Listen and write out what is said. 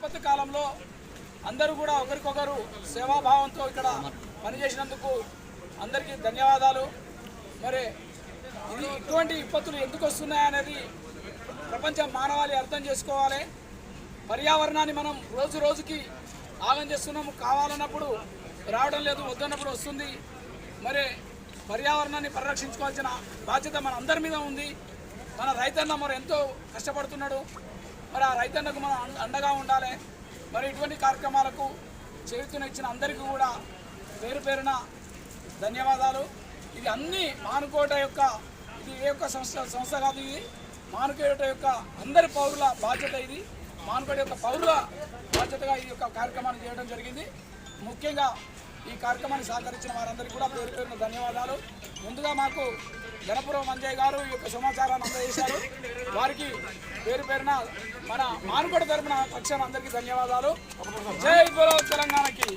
విపత్తు కాలంలో అందరూ కూడా ఒకరికొకరు సేవాభావంతో ఇక్కడ పనిచేసినందుకు అందరికీ ధన్యవాదాలు. మరి ఇటువంటి విపత్తులు ఎందుకు వస్తున్నాయనేది ప్రపంచ మానవాళి అర్థం చేసుకోవాలి. పర్యావరణాన్ని మనం రోజు రోజుకి ఆగం చేస్తున్నాము. కావాలన్నప్పుడు రావడం లేదు, వద్దన్నప్పుడు వస్తుంది. మరి పర్యావరణాన్ని పరిరక్షించుకోవాల్సిన బాధ్యత మన అందరి మీద ఉంది. మన రైతన్న మరి ఎంతో కష్టపడుతున్నాడు. మరి ఆ రైతన్నకు మనం అండగా ఉండాలి. మరి ఇటువంటి కార్యక్రమాలకు చేయూతనిచ్చిన అందరికీ కూడా పేరు పేరున ధన్యవాదాలు. ఇది అన్ని మానుకోట యొక్క ఇది ఏ యొక్క సంస్థ కాదు. ఇది మానుకోట యొక్క అందరి పౌరుల బాధ్యత. ఇది మానుకోట యొక్క పౌరుల బాధ్యతగా ఈ యొక్క కార్యక్రమాన్ని చేయడం జరిగింది. ముఖ్యంగా ఈ కార్యక్రమాన్ని సహకరించిన వారందరికీ కూడా పేరు పేరున ధన్యవాదాలు. ముందుగా మాకు గణపురం మంజయ్య గారు ఈ యొక్క సమాచారాన్ని అందజేశారు. వారికి పేరు పేరున మన మానుకోట తరపున పక్షాన అందరికీ ధన్యవాదాలు. జై బోలో తెలంగాణకి.